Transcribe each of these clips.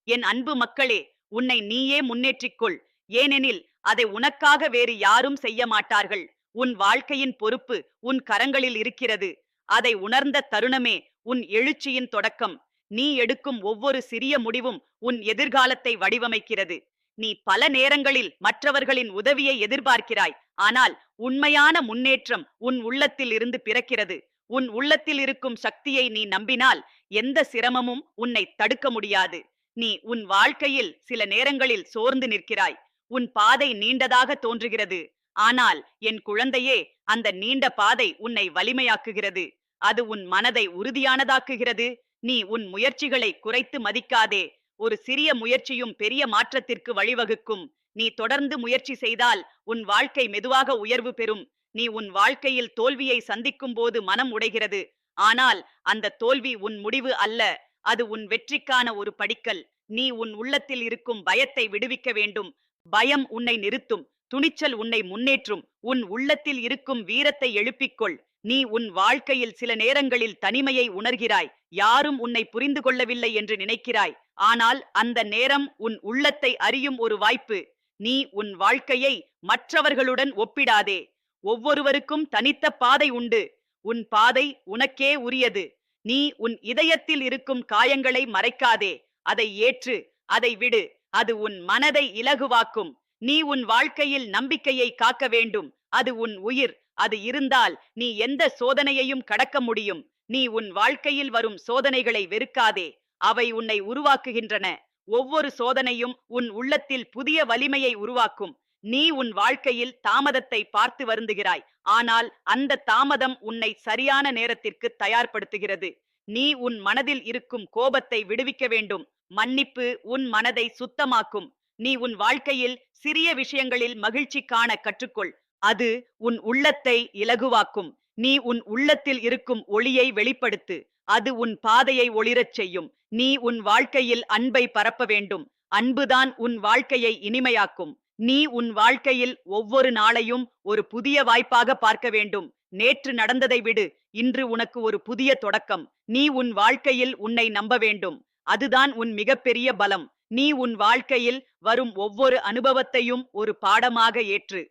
என் அன்பு மக்களே, உன்னை நீயே முன்னேற்றிக்கொள். ஏனெனில் அதை உனக்காக வேறு யாரும் செய்ய மாட்டார்கள். உன் வாழ்க்கையின் பொறுப்பு உன் கரங்களில் இருக்கிறது. அதை உணர்ந்த தருணமே உன் எழுச்சியின் தொடக்கம். நீ எடுக்கும் ஒவ்வொரு சிறிய முடிவும் உன் எதிர்காலத்தை வடிவமைக்கிறது. நீ பல நேரங்களில் மற்றவர்களின் உதவியை எதிர்பார்க்கிறாய். ஆனால் உண்மையான முன்னேற்றம் உன் உள்ளத்தில் இருந்து பிறக்கிறது. உன் உள்ளத்தில் இருக்கும் சக்தியை நீ நம்பினால் எந்த சிரமமும் உன்னை தடுக்க முடியாது. நீ உன் வாழ்க்கையில் சில நேரங்களில் சோர்ந்து நிற்கிறாய். உன் பாதை நீண்டதாக தோன்றுகிறது. ஆனால் என் குழந்தையே, அந்த நீண்ட பாதை உன்னை வலிமையாக்குகிறது. அது உன் மனதை உறுதியானதாக்குகிறது. நீ உன் முயற்சிகளை குறைத்து மதிக்காதே. ஒரு சிறிய முயற்சியும் பெரிய மாற்றத்திற்கு வழிவகுக்கும். நீ தொடர்ந்து முயற்சி செய்தால் உன் வாழ்க்கை மெதுவாக உயர்வு பெறும். நீ உன் வாழ்க்கையில் தோல்வியை சந்திக்கும் போது மனம் உடைகிறது. ஆனால் அந்த தோல்வி உன் முடிவு அல்ல. அது உன் வெற்றிக்கான ஒரு படிக்கல். நீ உன் உள்ளத்தில் இருக்கும் பயத்தை விடுவிக்க வேண்டும். பயம் உன்னை நிறுத்தும். துணிச்சல் உன்னை முன்னேற்றும். உன் உள்ளத்தில் இருக்கும் வீரத்தை எழுப்பிக்கொள். நீ உன் வாழ்க்கையில் சில நேரங்களில் தனிமையை உணர்கிறாய். யாரும் உன்னை புரிந்து கொள்ளவில்லை என்று நினைக்கிறாய். ஆனால் அந்த நேரம் உன் உள்ளத்தை அறியும் ஒரு வாய்ப்பு. நீ உன் வாழ்க்கையை மற்றவர்களுடன் ஒப்பிடாதே. ஒவ்வொருவருக்கும் தனித்த பாதை உண்டு. உன் பாதை உனக்கே உரியது. நீ உன் இதயத்தில் இருக்கும் காயங்களை மறைக்காதே. அதை ஏற்று, அதை விடு. அது உன் மனதை இலகுவாக்கும். நீ உன் வாழ்க்கையில் நம்பிக்கையை காக்க வேண்டும். அது உன் உயிர். அது இருந்தால் நீ எந்த சோதனையையும் கடக்க முடியும். நீ உன் வாழ்க்கையில் வரும் சோதனைகளை வெறுக்காதே. அவை உன்னை உருவாக்குகின்றன. ஒவ்வொரு சோதனையும் உன் உள்ளத்தில் புதிய வலிமையை உருவாக்கும். நீ உன் வாழ்க்கையில் தாமதத்தை பார்த்து வருந்துகிறாய். ஆனால் அந்த தாமதம் உன்னை சரியான நேரத்திற்கு தயார்படுத்துகிறது. நீ உன் மனதில் இருக்கும் கோபத்தை விடுவிக்க வேண்டும். மன்னிப்பு உன் மனதை சுத்தமாக்கும். நீ உன் வாழ்க்கையில் சிறிய விஷயங்களில் மகிழ்ச்சி காண கற்றுக்கொள். அது உன் உள்ளத்தை இலகுவாக்கும். நீ உன் உள்ளத்தில் இருக்கும் ஒளியை வெளிப்படுத்து. அது உன் பாதையை ஒளிரச் செய்யும். நீ உன் வாழ்க்கையில் அன்பை பரப்ப வேண்டும். அன்புதான் உன் வாழ்க்கையை இனிமையாக்கும். நீ உன் வாழ்க்கையில் ஒவ்வொரு நாளையும் ஒரு புதிய வாய்ப்பாக பார்க்க வேண்டும். நேற்று நடந்ததை விடு. இன்று உனக்கு ஒரு புதிய தொடக்கம். நீ உன் வாழ்க்கையில் உன்னை நம்ப வேண்டும். அதுதான் உன் மிகப்பெரிய பலம். நீ உன் வாழ்க்கையில் வரும் ஒவ்வொரு அனுபவத்தையும் ஒரு பாடமாக ஏற்று.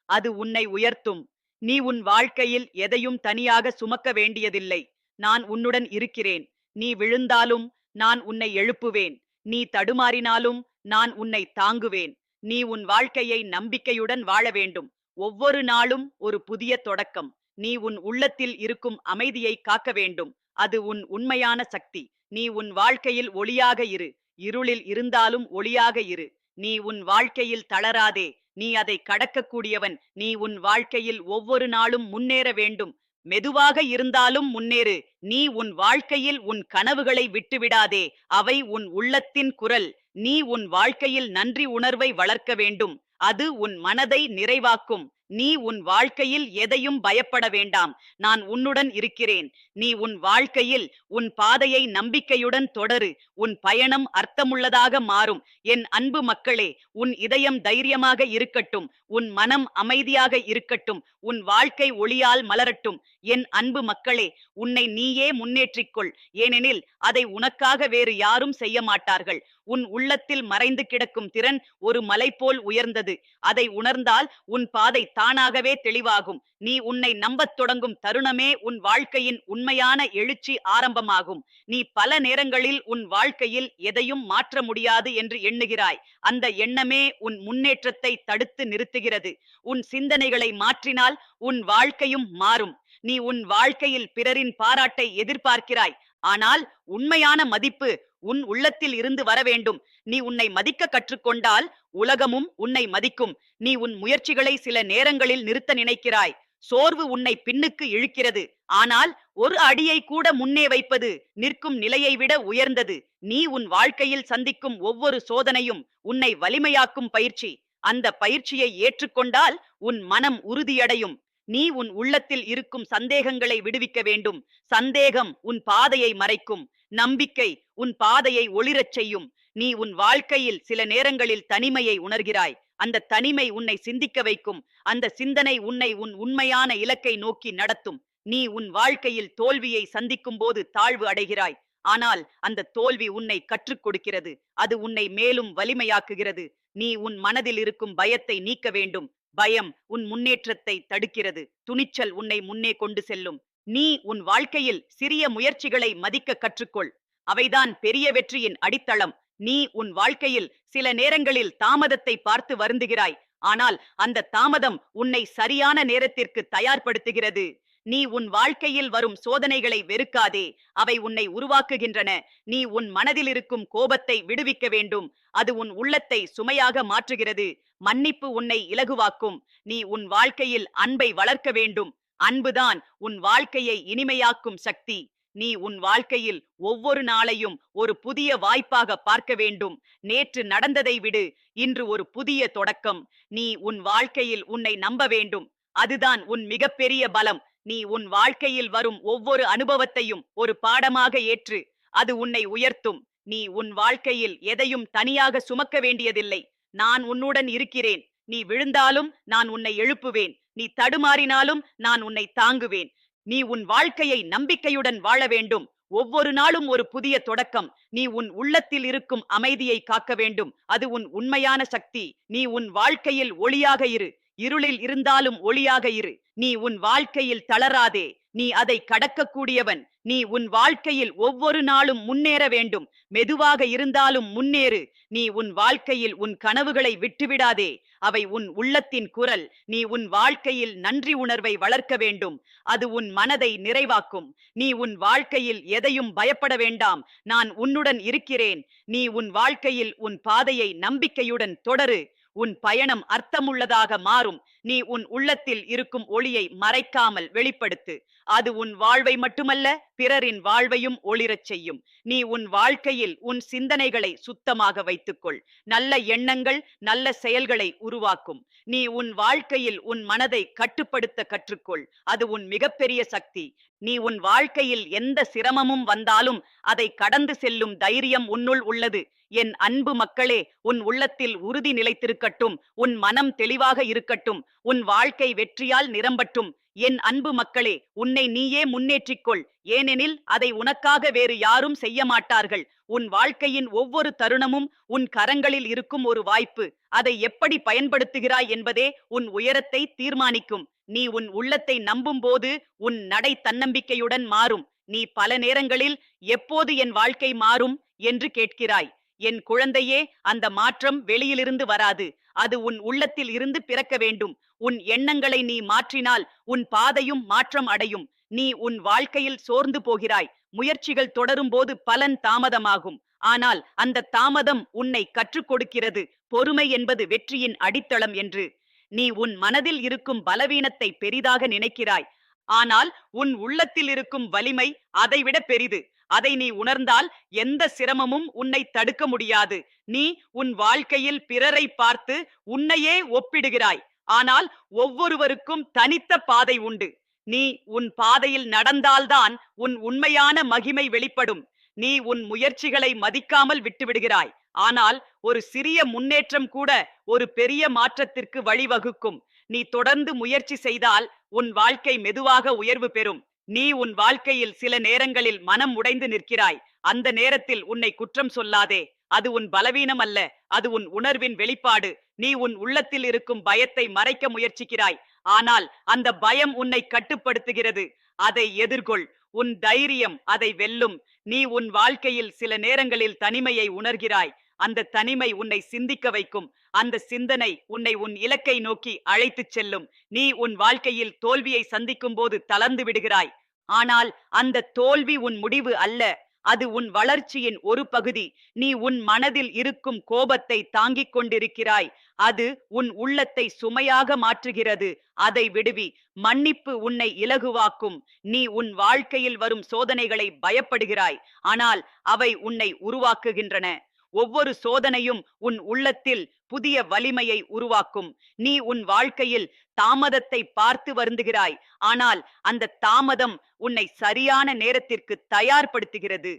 அது உன்னை உயர்த்தும். நீ உன் வாழ்க்கையில் எதையும் தனியாக சுமக்க வேண்டியதில்லை. நான் உன்னுடன் இருக்கிறேன். நீ விழுந்தாலும் நான் உன்னை எழுப்புவேன். நீ தடுமாறினாலும் நான் உன்னை தாங்குவேன். நீ உன் வாழ்க்கையை நம்பிக்கையுடன் வாழ வேண்டும். ஒவ்வொரு நாளும் ஒரு புதிய தொடக்கம். நீ உன் உள்ளத்தில் இருக்கும் அமைதியை காக்க வேண்டும். அது உன் உண்மையான சக்தி. நீ உன் வாழ்க்கையில் ஒளியாக இரு. இருளில் இருந்தாலும் ஒளியாக இரு. நீ உன் வாழ்க்கையில் தளராதே. நீ அதை கடக்கக்கூடியவன். நீ உன் வாழ்க்கையில் ஒவ்வொரு நாளும் முன்னேற வேண்டும். மெதுவாக இருந்தாலும் முன்னேறு. நீ உன் வாழ்க்கையில் உன் கனவுகளை விட்டுவிடாதே. அவை உன் உள்ளத்தின் குரல். நீ உன் வாழ்க்கையில் நன்றி உணர்வை வளர்க்க வேண்டும். அது உன் மனதை நிறைவாக்கும். நீ உன் வாழ்க்கையில் எதையும் பயப்பட வேண்டாம். நான் உன்னுடன் இருக்கிறேன். நீ உன் வாழ்க்கையில் உன் பாதையை நம்பிக்கையுடன் தொடரு. உன் பயணம் அர்த்தமுள்ளதாக மாறும். என் அன்பு மக்களே, உன் இதயம் தைரியமாக இருக்கட்டும். உன் மனம் அமைதியாக இருக்கட்டும். உன் வாழ்க்கை ஒளியால் மலரட்டும். என் அன்பு மக்களே, உன்னை நீயே முன்னேற்றிக்கொள். ஏனெனில் அதை உனக்காக வேறு யாரும் செய்ய மாட்டார்கள். உன் உள்ளத்தில் மறைந்து கிடக்கும் திறன் ஒரு மலை போல் உயர்ந்தது. அதை உணர்ந்தால் உன் பாதை தானாகவே தெளிவாகும். நீ உன்னை நம்பத் தொடங்கும் தருணமே உன் வாழ்க்கையின் உண்மையான எழுச்சி ஆரம்பமாகும். நீ பல நேரங்களில் உன் வாழ்க்கையில் எதையும் மாற்ற முடியாது என்று எண்ணுகிறாய். அந்த எண்ணமே உன் முன்னேற்றத்தை தடுத்து நிறுத்துகிறது. உன் சிந்தனைகளை மாற்றினால் உன் வாழ்க்கையும் மாறும். நீ உன் வாழ்க்கையில் பிறரின் பாராட்டை எதிர்பார்க்கிறாய். ஆனால் உண்மையான மதிப்பு உன் உள்ளத்தில் இருந்து வர வேண்டும். நீ உன்னை மதிக்க கற்றுக்கொண்டால் உலகமும் உன்னை மதிக்கும். நீ உன் முயற்சிகளை சில நேரங்களில் நிறுத்த நினைக்கிறாய். சோர்வு உன்னை பின்னுக்கு இழுக்கிறது. ஆனால் ஒரு அடியை கூட முன்னே வைப்பது நிற்கும் நிலையை விட உயர்ந்தது. நீ உன் வாழ்க்கையில் சந்திக்கும் ஒவ்வொரு சோதனையும் உன்னை வலிமையாக்கும் பயிற்சி. அந்த பயிற்சியை ஏற்றுக்கொண்டால் உன் மனம் உறுதியடையும். நீ உன் உள்ளத்தில் இருக்கும் சந்தேகங்களை விடுவிக்க வேண்டும். சந்தேகம் உன் பாதையை மறைக்கும். நம்பிக்கை உன் பாதையை ஒளிரச் செய்யும். நீ உன் வாழ்க்கையில் சில நேரங்களில் தனிமையை உணர்கிறாய். அந்த தனிமை உன்னை சிந்திக்க வைக்கும். அந்த சிந்தனை உன்னை உன் உண்மையான இலக்கை நோக்கி நடத்தும். நீ உன் வாழ்க்கையில் தோல்வியை சந்திக்கும் போது தாழ்வு அடைகிறாய். ஆனால் அந்த தோல்வி உன்னை கற்றுக் கொடுக்கிறது. அது உன்னை மேலும் வலிமையாக்குகிறது. நீ உன் மனதில் இருக்கும் பயத்தை நீக்க வேண்டும். பயம் உன் முன்னேற்றத்தை தடுக்கிறது. துணிச்சல் உன்னை முன்னே கொண்டு செல்லும். நீ உன் வாழ்க்கையில் சிறிய முயற்சிகளை மதிக்க கற்றுக்கொள். அவைதான் பெரிய வெற்றியின் அடித்தளம். நீ உன் வாழ்க்கையில் சில நேரங்களில் தாமதத்தை பார்த்து வருந்துகிறாய். ஆனால் அந்த தாமதம் உன்னை சரியான நேரத்திற்கு தயார்படுத்துகிறது. நீ உன் வாழ்க்கையில் வரும் சோதனைகளை வெறுக்காதே. அவை உன்னை உருவாக்குகின்றன. நீ உன் மனதில் இருக்கும் கோபத்தை விடுவிக்க வேண்டும். அது உன் உள்ளத்தை சுமையாக மாற்றுகிறது. மன்னிப்பு உன்னை இலகுவாக்கும். நீ உன் வாழ்க்கையில் அன்பை வளர்க்க வேண்டும். அன்புதான் உன் வாழ்க்கையை இனிமையாக்கும் சக்தி. நீ உன் வாழ்க்கையில் ஒவ்வொரு நாளையும் ஒரு புதிய வாய்ப்பாக பார்க்க வேண்டும். நேற்று நடந்ததை விடு. இன்று ஒரு புதிய தொடக்கம். நீ உன் வாழ்க்கையில் உன்னை நம்ப வேண்டும். அதுதான் உன் மிகப்பெரிய பலம். நீ உன் வாழ்க்கையில் வரும் ஒவ்வொரு அனுபவத்தையும் ஒரு பாடமாக ஏற்று. அது உன்னை உயர்த்தும். நீ உன் வாழ்க்கையில் எதையும் தனியாக சுமக்க வேண்டியதில்லை. நான் உன்னுடன் இருக்கிறேன். நீ விழுந்தாலும் நான் உன்னை எழுப்புவேன். நீ தடுமாறினாலும் நான் உன்னை தாங்குவேன். நீ உன் வாழ்க்கையை நம்பிக்கையுடன் வாழ வேண்டும். ஒவ்வொரு நாளும் ஒரு புதிய தொடக்கம். நீ உன் உள்ளத்தில் இருக்கும் அமைதியை காக்க வேண்டும். அது உன் உண்மையான சக்தி. நீ உன் வாழ்க்கையில் ஒளியாக இரு. இருளில் இருந்தாலும் ஒளியாக இரு. நீ உன் வாழ்க்கையில் தளராதே. நீ அதை கடக்கக்கூடியவன். நீ உன் வாழ்க்கையில் ஒவ்வொரு நாளும் முன்னேற வேண்டும். மெதுவாக இருந்தாலும் முன்னேறு. நீ உன் வாழ்க்கையில் உன் கனவுகளை விட்டுவிடாதே. அவை உன் உள்ளத்தின் குரல். நீ உன் வாழ்க்கையில் நன்றி உணர்வை வளர்க்க வேண்டும். அது உன் மனதை நிறைவாக்கும். நீ உன் வாழ்க்கையில் எதையும் பயப்பட வேண்டாம். நான் உன்னுடன் இருக்கிறேன். நீ உன் வாழ்க்கையில் உன் பாதையை நம்பிக்கையுடன் தொடரு. உன் பயணம் அர்த்தமுள்ளதாக மாறும். நீ உன் உள்ளத்தில் இருக்கும் ஒளியை மறைக்காமல் வெளிப்படுத்து. அது உன் வாழ்வை மட்டுமல்ல, பிறரின் வாழ்வையும் ஒளிரச் செய்யும். நீ உன் வாழ்க்கையில் உன் சிந்தனைகளை சுத்தமாக வைத்துக்கொள். நல்ல எண்ணங்கள் நல்ல செயல்களை உருவாக்கும். நீ உன் வாழ்க்கையில் உன் மனதை கட்டுப்படுத்த கற்றுக்கொள். அது உன் மிகப்பெரிய சக்தி. நீ உன் வாழ்க்கையில் எந்த சிரமமும் வந்தாலும் அதை கடந்து செல்லும் தைரியம் உன்னுள் உள்ளது. என் அன்பு மக்களே, உன் உள்ளத்தில் உறுதி நிலைத்திருக்கட்டும். உன் மனம் தெளிவாக இருக்கட்டும். உன் வாழ்க்கை வெற்றியால் நிரம்பட்டும். என் அன்பு மக்களே, உன்னை நீயே முன்னேற்றிக்கொள். ஏனெனில் அதை உனக்காக வேறு யாரும் செய்ய மாட்டார்கள். உன் வாழ்க்கையின் ஒவ்வொரு தருணமும் உன் கரங்களில் இருக்கும் ஒரு வாய்ப்பு. அதை எப்படி பயன்படுத்துகிறாய் என்பதே உன் உயரத்தை தீர்மானிக்கும். நீ உன் உள்ளத்தை நம்பும் போது உன் நடை தன்னம்பிக்கையுடன் மாறும். நீ பல நேரங்களில் எப்போது என் வாழ்க்கை மாறும் என்று கேட்கிறாய். என் குழந்தையே, அந்த மாற்றம் வெளியிலிருந்து வராது. அது உன் உள்ளத்தில் இருந்து பிறக்க வேண்டும். உன் எண்ணங்களை நீ மாற்றினால் உன் பாதையும் மாற்றம் அடையும். நீ உன் வாழ்க்கையில் சோர்ந்து போகிறாய். முயற்சிகள் தொடரும் போது பலன் தாமதமாகும். ஆனால் அந்த தாமதம் உன்னை கற்றுக் கொடுக்கிறது பொறுமை என்பது வெற்றியின் அடித்தளம் என்று. நீ உன் மனதில் இருக்கும் பலவீனத்தை பெரிதாக நினைக்கிறாய். ஆனால் உன் உள்ளத்தில் இருக்கும் வலிமை அதைவிட பெரிது. அதை நீ உணர்ந்தால் எந்த சிரமமும் உன்னை தடுக்க முடியாது. நீ உன் வாழ்க்கையில் பிறரை பார்த்து உன்னையே ஒப்பிடுகிறாய். ஆனால் ஒவ்வொருவருக்கும் தனித்த பாதை உண்டு. நீ உன் பாதையில் நடந்தால்தான் உன் உண்மையான மகிமை வெளிப்படும். நீ உன் முயற்சிகளை மதிக்காமல் விட்டுவிடுகிறாய். ஆனால் ஒரு சிறிய முன்னேற்றம் கூட ஒரு பெரிய மாற்றத்திற்கு வழிவகுக்கும். நீ தொடர்ந்து முயற்சி செய்தால் உன் வாழ்க்கை மெதுவாக உயர்வு பெறும். நீ உன் வாழ்க்கையில் சில நேரங்களில் மனம் உடைந்து நிற்கிறாய். அந்த நேரத்தில் உன்னை குற்றம் சொல்லாதே. அது உன் பலவீனம் அல்ல, அது உன் உணர்வின் வெளிப்பாடு. நீ உன் உள்ளத்தில் இருக்கும் பயத்தை மறைக்க முயற்சிக்கிறாய். ஆனால் அந்த பயம் உன்னை கட்டுப்படுத்துகிறது. அதை எதிர்கொள். உன் தைரியம் அதை வெல்லும். நீ உன் வாழ்க்கையில் சில நேரங்களில் தனிமையை உணர்கிறாய். அந்த தனிமை உன்னை சிந்திக்க வைக்கும். அந்த சிந்தனை உன்னை உன் இலக்கை நோக்கி அழைத்துச் செல்லும். நீ உன் வாழ்க்கையில் தோல்வியை சந்திக்கும் போது தளர்ந்து விடுகிறாய். ஆனால் அந்த தோல்வி உன் முடிவு அல்ல. அது உன் வளர்ச்சியின் ஒரு பகுதி. நீ உன் மனதில் இருக்கும் கோபத்தை தாங்கிக் கொண்டிருக்கிறாய். அது உன் உள்ளத்தை சுமையாக மாற்றுகிறது. அதை விடுவி. மன்னிப்பு உன்னை இலகுவாக்கும். நீ உன் வாழ்க்கையில் வரும் சோதனைகளை பயப்படுகிறாய். ஆனால் அவை உன்னை உருவாக்குகின்றன. ஒவ்வொரு சோதனையும் உன் உள்ளத்தில் புதிய வலிமையை உருவாக்கும். நீ உன் வாழ்க்கையில் தாமதத்தை பார்த்து வருந்துகிறாய். ஆனால் அந்த தாமதம் உன்னை சரியான நேரத்திற்கு தயார்படுத்துகிறது.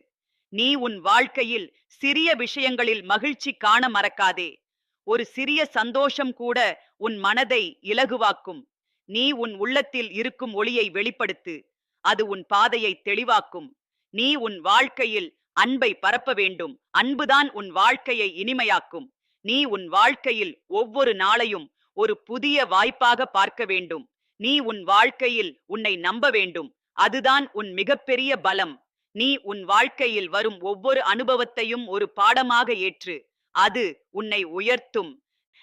நீ உன் வாழ்க்கையில் சிறிய விஷயங்களில் மகிழ்ச்சி காண மறக்காதே. ஒரு சிறிய சந்தோஷம் கூட உன் மனதை இலகுவாக்கும். நீ உன் உள்ளத்தில் இருக்கும் ஒளியை வெளிப்படுத்து. அது உன் பாதையை தெளிவாக்கும். நீ உன் வாழ்க்கையில் அன்பை பரப்ப வேண்டும். அன்புதான் உன் வாழ்க்கையை இனிமையாக்கும். நீ உன் வாழ்க்கையில் ஒவ்வொரு நாளையும் ஒரு புதிய வாய்ப்பாக பார்க்க வேண்டும். நீ உன் வாழ்க்கையில் உன்னை நம்ப வேண்டும். அதுதான் உன் மிகப்பெரிய பலம். நீ உன் வாழ்க்கையில் வரும் ஒவ்வொரு அனுபவத்தையும் ஒரு பாடமாக ஏற்று. அது உன்னை உயர்த்தும்.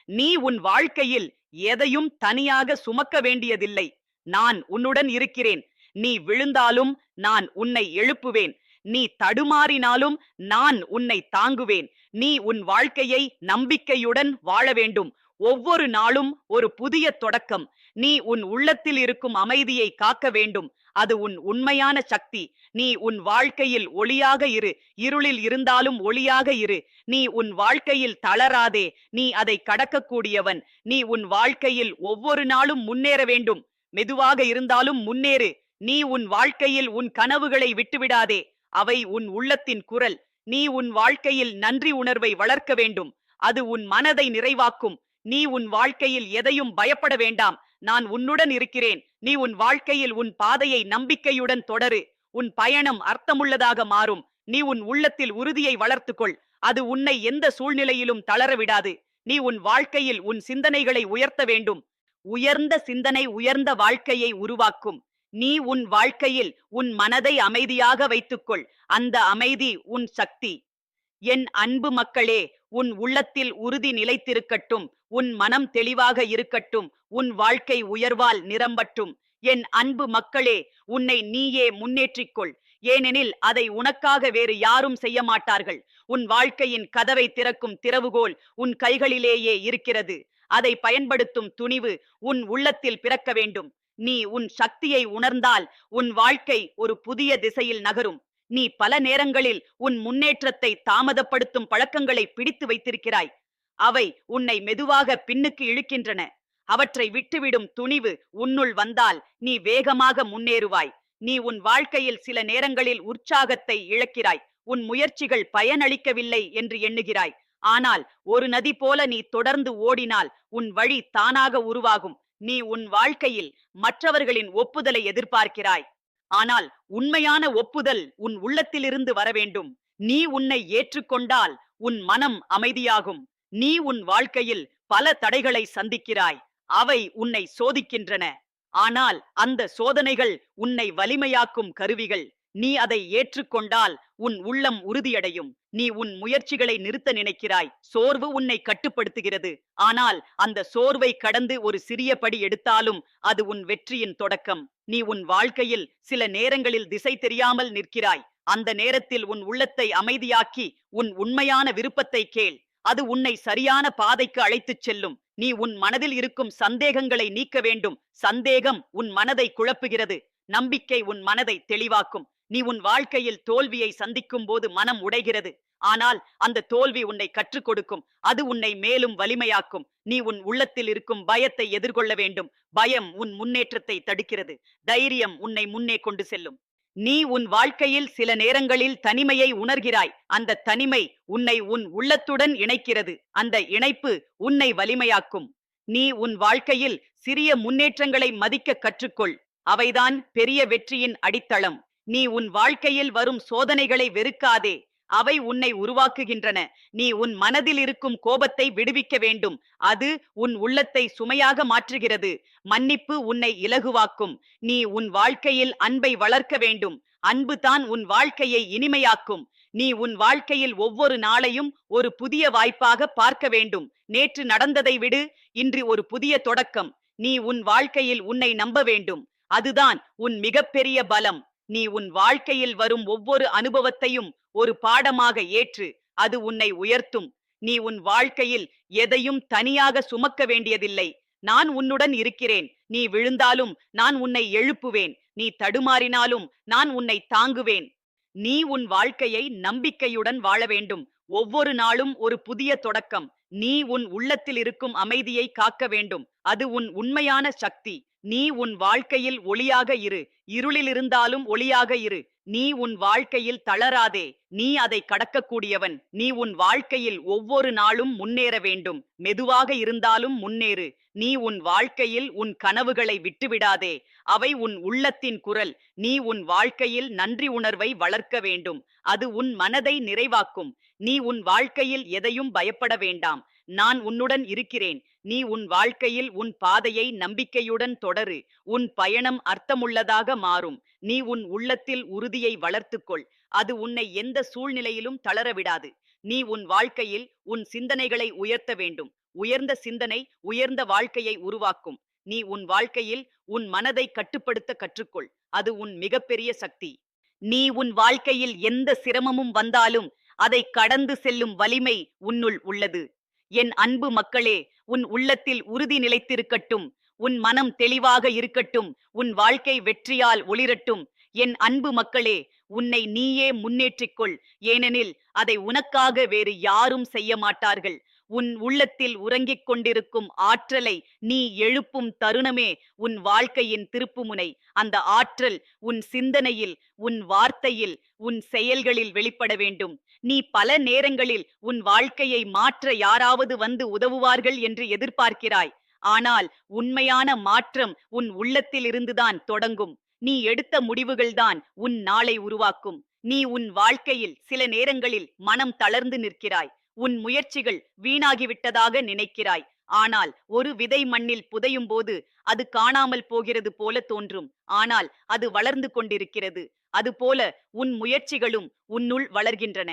நீ உன் வாழ்க்கையில் எதையும் தனியாக சுமக்க வேண்டியதில்லை. நான் உன்னுடன் இருக்கிறேன். நீ விழுந்தாலும் நான் உன்னை எழுப்புவேன். நீ தடுமாறினாலும் நான் உன்னை தாங்குவேன். நீ உன் வாழ்க்கையை நம்பிக்கையுடன் வாழ வேண்டும். ஒவ்வொரு நாளும் ஒரு புதிய தொடக்கம். நீ உன் உள்ளத்தில் இருக்கும் அமைதியை காக்க வேண்டும். அது உன் உண்மையான சக்தி. நீ உன் வாழ்க்கையில் ஒளியாக இரு. இருளில் இருந்தாலும் ஒளியாக இரு. நீ உன் வாழ்க்கையில் தளராதே. நீ அதை கடக்கக்கூடியவன். நீ உன் வாழ்க்கையில் ஒவ்வொரு நாளும் முன்னேற வேண்டும். மெதுவாக இருந்தாலும் முன்னேறு. நீ உன் வாழ்க்கையில் உன் கனவுகளை விட்டுவிடாதே. அவை உன் உள்ளத்தின் குரல். நீ உன் வாழ்க்கையில் நன்றி உணர்வை வளர்க்க வேண்டும். அது உன் மனதை நிறைவாக்கும். நீ உன் வாழ்க்கையில் எதையும் பயப்பட வேண்டாம். நான் உன்னுடன் இருக்கிறேன். நீ உன் வாழ்க்கையில் உன் பாதையை நம்பிக்கையுடன் தொடரு. உன் பயணம் அர்த்தமுள்ளதாக மாறும். நீ உன் உள்ளத்தில் உறுதியை வளர்த்துக்கொள். அது உன்னை எந்த சூழ்நிலையிலும் தளர விடாது. நீ உன் வாழ்க்கையில் உன் சிந்தனைகளை உயர்த்த வேண்டும். உயர்ந்த சிந்தனை உயர்ந்த வாழ்க்கையை உருவாக்கும். நீ உன் வாழ்க்கையில் உன் மனதை அமைதியாக வைத்துக்கொள். அந்த அமைதி உன் சக்தி. என் அன்பு மக்களே, உன் உள்ளத்தில் உறுதி நிலைத்திருக்கட்டும். உன் மனம் தெளிவாக இருக்கட்டும். உன் வாழ்க்கை உயர்வால் நிரம்பட்டும். என் அன்பு மக்களே, உன்னை நீயே முன்னேற்றிக்கொள். ஏனெனில் அதை உனக்காக வேறு யாரும் செய்ய மாட்டார்கள். உன் வாழ்க்கையின் கதவை திறக்கும் திறவுகோல் உன் கைகளிலேயே இருக்கிறது. அதை பயன்படுத்தும் துணிவு உன் உள்ளத்தில் பிறக்க வேண்டும். நீ உன் சக்தியை உணர்ந்தால் உன் வாழ்க்கை ஒரு புதிய திசையில் நகரும். நீ பல நேரங்களில் உன் முன்னேற்றத்தை தாமதப்படுத்தும் பழக்கங்களை பிடித்து வைத்திருக்கிறாய். அவை உன்னை மெதுவாக பின்னுக்கு இழுக்கின்றன. அவற்றை விட்டுவிடும் துணிவு உன்னுள் வந்தால் நீ வேகமாக முன்னேறுவாய். நீ உன் வாழ்க்கையில் சில நேரங்களில் உற்சாகத்தை இழக்கிறாய். உன் முயற்சிகள் பயனளிக்கவில்லை என்று எண்ணுகிறாய். ஆனால் ஒரு நதி போல நீ தொடர்ந்து ஓடினால் உன் வழி தானாக உருவாகும். நீ உன் வாழ்க்கையில் மற்றவர்களின் ஒப்புதலை எதிர்பார்க்கிறாய். ஆனால் உண்மையான ஒப்புதல் உன் உள்ளத்திலிருந்து வர வேண்டும். நீ உன்னை ஏற்றுக்கொண்டால் உன் மனம் அமைதியாகும். நீ உன் வாழ்க்கையில் பல தடைகளை சந்திக்கிறாய். அவை உன்னை சோதிக்கின்றன. ஆனால் அந்த சோதனைகள் உன்னை வலிமையாக்கும் கருவிகள். நீ அதை ஏற்றுக்கொண்டால் உன் உள்ளம் உறுதியடையும். நீ உன் முயற்சிகளை நிறுத்த நினைக்கிறாய். சோர்வு உன்னை கட்டுப்படுத்துகிறது. ஆனால் அந்த சோர்வை கடந்து ஒரு சிறிய படி எடுத்தாலும் அது உன் வெற்றியின் தொடக்கம். நீ உன் வாழ்க்கையில் சில நேரங்களில் திசை தெரியாமல் நிற்கிறாய். அந்த நேரத்தில் உன் உள்ளத்தை அமைதியாக்கி உன் உண்மையான விருப்பத்தை கேள். அது உன்னை சரியான பாதைக்கு அழைத்துச் செல்லும். நீ உன் மனதில் இருக்கும் சந்தேகங்களை நீக்க வேண்டும். சந்தேகம் உன் மனதை குழப்புகிறது. நம்பிக்கை உன் மனதை தெளிவாக்கும். நீ உன் வாழ்க்கையில் தோல்வியை சந்திக்கும் போது மனம் உடைகிறது. ஆனால் அந்த தோல்வி உன்னை கற்றுக் கொடுக்கும். அது உன்னை மேலும் வலிமையாக்கும். நீ உன் உள்ளத்தில் இருக்கும் பயத்தை எதிர்கொள்ள வேண்டும். பயம் உன் முன்னேற்றத்தை தடுக்கிறது. தைரியம் உன்னை முன்னே கொண்டு செல்லும். நீ உன் வாழ்க்கையில் சில நேரங்களில் தனிமையை உணர்கிறாய். அந்த தனிமை உன்னை உன் உள்ளத்துடன் இணைக்கிறது. அந்த இணைப்பு உன்னை வலிமையாக்கும். நீ உன் வாழ்க்கையில் சிறிய முன்னேற்றங்களை மதிக்க கற்றுக்கொள். அவைதான் பெரிய வெற்றியின் அடித்தளம். நீ உன் வாழ்க்கையில் வரும் சோதனைகளை வெறுக்காதே. அவை உன்னை உருவாக்குகின்றன. நீ உன் மனதில் இருக்கும் கோபத்தை விடுவிக்க வேண்டும். அது உன் உள்ளத்தை சுமையாக மாற்றுகிறது. மன்னிப்பு உன்னை இலகுவாக்கும். நீ உன் வாழ்க்கையில் அன்பை வளர்க்க வேண்டும். அன்பு தான் உன் வாழ்க்கையை இனிமையாக்கும். நீ உன் வாழ்க்கையில் ஒவ்வொரு நாளையும் ஒரு புதிய வாய்ப்பாக பார்க்க வேண்டும். நேற்று நடந்ததை விடு. இன்று ஒரு புதிய தொடக்கம். நீ உன் வாழ்க்கையில் உன்னை நம்ப வேண்டும். அதுதான் உன் மிகப்பெரிய பலம். நீ உன் வாழ்க்கையில் வரும் ஒவ்வொரு அனுபவத்தையும் ஒரு பாடமாக ஏற்று. அது உன்னை உயர்த்தும். நீ உன் வாழ்க்கையில் எதையும் தனியாக சுமக்க வேண்டியதில்லை. நான் உன்னுடன் இருக்கிறேன். நீ விழுந்தாலும் நான் உன்னை எழுப்புவேன். நீ தடுமாறினாலும் நான் உன்னை தாங்குவேன். நீ உன் வாழ்க்கையை நம்பிக்கையுடன் வாழ வேண்டும். ஒவ்வொரு நாளும் ஒரு புதிய தொடக்கம். நீ உன் உள்ளத்தில் இருக்கும் அமைதியை காக்க வேண்டும். அது உன் உண்மையான சக்தி. நீ உன் வாழ்க்கையில் ஒளியாக இரு. இருளில் இருந்தாலும் ஒளியாக இரு. நீ உன் வாழ்க்கையில் தளராதே. நீ அதை கடக்கக்கூடியவன். நீ உன் வாழ்க்கையில் ஒவ்வொரு நாளும் முன்னேற வேண்டும். மெதுவாக இருந்தாலும் முன்னேறு. நீ உன் வாழ்க்கையில் உன் கனவுகளை விட்டுவிடாதே. அவை உன் உள்ளத்தின் குரல். நீ உன் வாழ்க்கையில் நன்றி உணர்வை வளர்க்க வேண்டும். அது உன் மனதை நிறைவாக்கும். நீ உன் வாழ்க்கையில் எதையும் பயப்பட வேண்டாம். நான் உன்னுடன் இருக்கிறேன். நீ உன் வாழ்க்கையில் உன் பாதையை நம்பிக்கையுடன் தொடரு. உன் பயணம் அர்த்தமுள்ளதாக மாறும். நீ உன் உள்ளத்தில் உறுதியை வளர்த்துக்கொள். அது உன்னை எந்த சூழ்நிலையிலும் தளர விடாது. நீ உன் வாழ்க்கையில் உன் சிந்தனைகளை உயர்த்த வேண்டும். உயர்ந்த சிந்தனை உயர்ந்த வாழ்க்கையை உருவாக்கும். நீ உன் வாழ்க்கையில் உன் மனதை கட்டுப்படுத்த கற்றுக்கொள். அது உன் மிகப்பெரிய சக்தி. நீ உன் வாழ்க்கையில் எந்த சிரமமும் வந்தாலும் அதை கடந்து செல்லும் வலிமை உன்னுள் உள்ளது. என் அன்பு மக்களே, உன் உள்ளத்தில் உறுதி நிலைத்திருக்கட்டும். உன் மனம் தெளிவாக இருக்கட்டும். உன் வாழ்க்கை வெற்றியால் ஒளிரட்டும். என் அன்பு மக்களே, உன்னை நீயே முன்னேற்றிக்கொள். ஏனெனில் அதை உனக்காக வேறு யாரும் செய்ய மாட்டார்கள். உன் உள்ளத்தில் உறங்கிக் கொண்டிருக்கும் ஆற்றலை நீ எழுப்பும் தருணமே உன் வாழ்க்கையின் திருப்புமுனை. அந்த ஆற்றல் உன் சிந்தனையில், உன் வார்த்தையில், உன் செயல்களில் வெளிப்பட வேண்டும். நீ பல நேரங்களில் உன் வாழ்க்கையை மாற்ற யாராவது வந்து உதவுவார்கள் என்று எதிர்பார்க்கிறாய். ஆனால் உண்மையான மாற்றம் உன் உள்ளத்தில் இருந்துதான் தொடங்கும். நீ எடுத்த முடிவுகள்தான் உன் நாளை உருவாக்கும். நீ உன் வாழ்க்கையில் சில நேரங்களில் மனம் தளர்ந்து நிற்கிறாய். உன் முயற்சிகள் வீணாகிவிட்டதாக நினைக்கிறாய். ஆனால் ஒரு விதை மண்ணில் புதையும் போது அது காணாமல் போகிறது போல தோன்றும். ஆனால் அது வளர்ந்து கொண்டிருக்கிறது. அதுபோல உன் முயற்சிகளும் உன்னுள் வளர்கின்றன.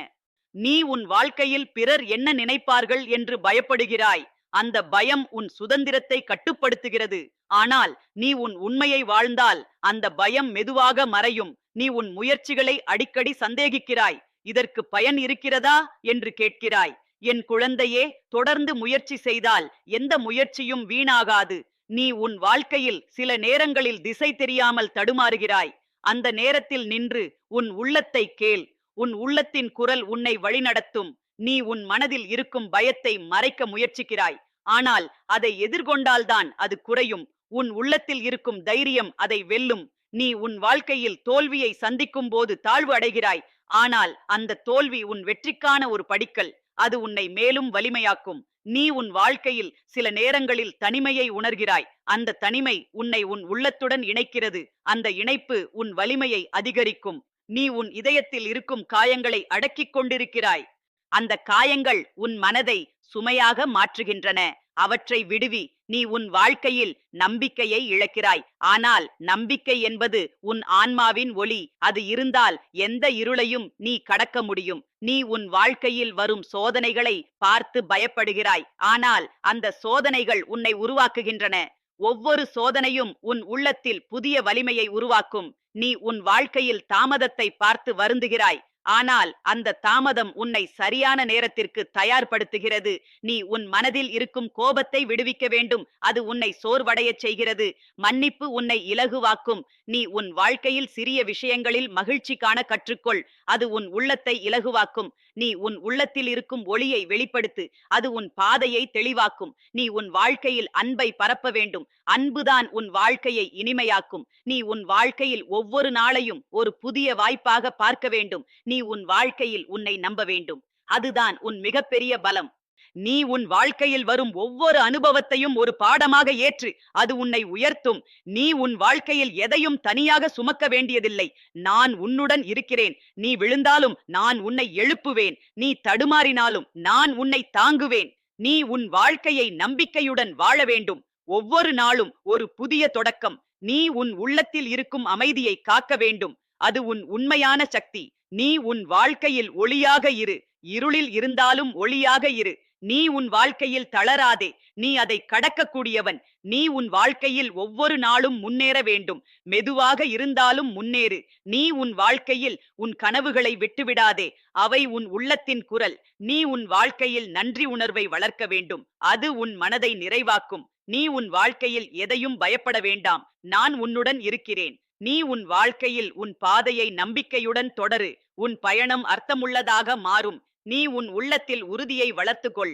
நீ உன் வாழ்க்கையில் பிறர் என்ன நினைப்பார்கள் என்று பயப்படுகிறாய். அந்த பயம் உன் சுதந்திரத்தை கட்டுப்படுத்துகிறது. ஆனால் நீ உன் உண்மையை வாழ்ந்தால் அந்த பயம் மெதுவாக மறையும். நீ உன் முயற்சிகளை அடிக்கடி சந்தேகிக்கிறாய். இதற்கு பயன் இருக்கிறதா என்று கேட்கிறாய். என் குழந்தையே, தொடர்ந்து முயற்சி செய்தால் எந்த முயற்சியும் வீணாகாது. நீ உன் வாழ்க்கையில் சில நேரங்களில் திசை தெரியாமல் தடுமாறுகிறாய். அந்த நேரத்தில் நின்று உன் உள்ளத்தை கேள். உன் உள்ளத்தின் குரல் உன்னை வழிநடத்தும். நீ உன் மனதில் இருக்கும் பயத்தை மறைக்க முயற்சிக்கிறாய். ஆனால் அதை எதிர்கொண்டால்தான் அது குறையும். உன் உள்ளத்தில் இருக்கும் தைரியம் அதை வெல்லும். நீ உன் வாழ்க்கையில் தோல்வியை சந்திக்கும் போது தாழ்வு அடைகிறாய். ஆனால் அந்த தோல்வி உன் வெற்றிக்கான ஒரு படிக்கல். அது உன்னை மேலும் வலிமையாக்கும். நீ உன் வாழ்க்கையில் சில நேரங்களில் தனிமையை உணர்கிறாய். அந்த தனிமை உன்னை உன் உள்ளத்துடன் இணைக்கிறது. அந்த இணைப்பு உன் வலிமையை அதிகரிக்கும். நீ உன் இதயத்தில் இருக்கும் காயங்களை அடக்கிக் கொண்டிருக்கிறாய். அந்த காயங்கள் உன் மனதை சுமையாக மாற்றுகின்றன. அவற்றை விடுவி. நீ உன் வாழ்க்கையில் நம்பிக்கையை இழக்கிறாய். ஆனால் நம்பிக்கை என்பது உன் ஆன்மாவின் ஒளி. அது இருந்தால் எந்த இருளையும் நீ கடக்க முடியும். நீ உன் வாழ்க்கையில் வரும் சோதனைகளை பார்த்து பயப்படுகிறாய். ஆனால் அந்த சோதனைகள் உன்னை உருவாக்குகின்றன. ஒவ்வொரு சோதனையும் உன் உள்ளத்தில் புதிய வலிமையை உருவாக்கும். நீ உன் வாழ்க்கையில் தாமதத்தை பார்த்து வருந்துகிறாய். ஆனால் அந்த தாமதம் உன்னை சரியான நேரத்திற்கு தயார்படுத்துகிறது. நீ உன் மனதில் இருக்கும் கோபத்தை விடுவிக்க வேண்டும். அது உன்னை சோர்வடையச் செய்கிறது. மன்னிப்பு உன்னை இலகுவாக்கும். நீ உன் வாழ்க்கையில் சிறிய விஷயங்களில் மகிழ்ச்சி காண கற்றுக்கொள். அது உன் உள்ளத்தை இலகுவாக்கும். நீ உன் உள்ளத்தில் இருக்கும் ஒளியை வெளிப்படுத்து. அது உன் பாதையை தெளிவாக்கும். நீ உன் வாழ்க்கையில் அன்பை பரப்ப வேண்டும். அன்புதான் உன் வாழ்க்கையை இனிமையாக்கும். நீ உன் வாழ்க்கையில் ஒவ்வொரு நாளையும் ஒரு புதிய வாய்ப்பாக பார்க்க வேண்டும். நீ உன் வாழ்க்கையில் உன்னை நம்ப வேண்டும். அதுதான் உன் மிகப்பெரிய பலம். நீ உன் வாழ்க்கையில் வரும் ஒவ்வொரு அனுபவத்தையும் ஒரு பாடமாக ஏற்று. அது உன்னை உயர்த்தும். நீ உன் வாழ்க்கையில் எதையும் தனியாக சுமக்க வேண்டியதில்லை. நான் உன்னுடன் இருக்கிறேன். நீ விழுந்தாலும் நான் உன்னை எழுப்புவேன். நீ தடுமாறினாலும் நான் உன்னை தாங்குவேன். நீ உன் வாழ்க்கையை நம்பிக்கையுடன் வாழ வேண்டும். ஒவ்வொரு நாளும் ஒரு புதிய தொடக்கம். நீ உன் உள்ளத்தில் இருக்கும் அமைதியை காக்க வேண்டும். அது உன் உண்மையான சக்தி. நீ உன் வாழ்க்கையில் ஒளியாக இரு. இருளில் இருந்தாலும் ஒளியாக இரு. நீ உன் வாழ்க்கையில் தளராதே. நீ அதை கடக்கக்கூடியவன். நீ உன் வாழ்க்கையில் ஒவ்வொரு நாளும் முன்னேற வேண்டும். மெதுவாக இருந்தாலும் முன்னேறு. நீ உன் வாழ்க்கையில் உன் கனவுகளை விட்டுவிடாதே. அவை உன் உள்ளத்தின் குரல். நீ உன் வாழ்க்கையில் நன்றி உணர்வை வளர்க்க வேண்டும். அது உன் மனதை நிறைவாக்கும். நீ உன் வாழ்க்கையில் எதையும் பயப்பட வேண்டாம். நான் உன்னுடன் இருக்கிறேன். நீ உன் வாழ்க்கையில் உன் பாதையை நம்பிக்கையுடன் தொடரு. உன் பயணம் அர்த்தமுள்ளதாக மாறும். நீ உன் உள்ளத்தில் உறுதியை வளர்த்துக்கொள்.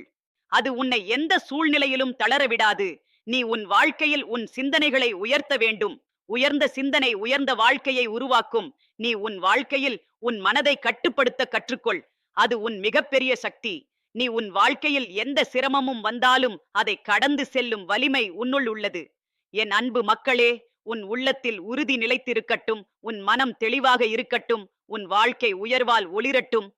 அது உன்னை எந்த சூழ்நிலையிலும் தளர விடாது. நீ உன் வாழ்க்கையில் உன் சிந்தனைகளை உயர்த்த வேண்டும். உயர்ந்த சிந்தனை உயர்ந்த வாழ்க்கையை உருவாக்கும். நீ உன் வாழ்க்கையில் உன் மனதை கட்டுப்படுத்த கற்றுக்கொள். அது உன் மிகப்பெரிய சக்தி. நீ உன் வாழ்க்கையில் எந்த சிரமமும் வந்தாலும் அதை கடந்து செல்லும் வலிமை உன்னுள் உள்ளது. என் அன்பு மக்களே, உன் உள்ளத்தில் உறுதி நிலைத்திருக்கட்டும். உன் மனம் தெளிவாக இருக்கட்டும். உன் வாழ்க்கை உயர்வால் ஒளிரட்டும்.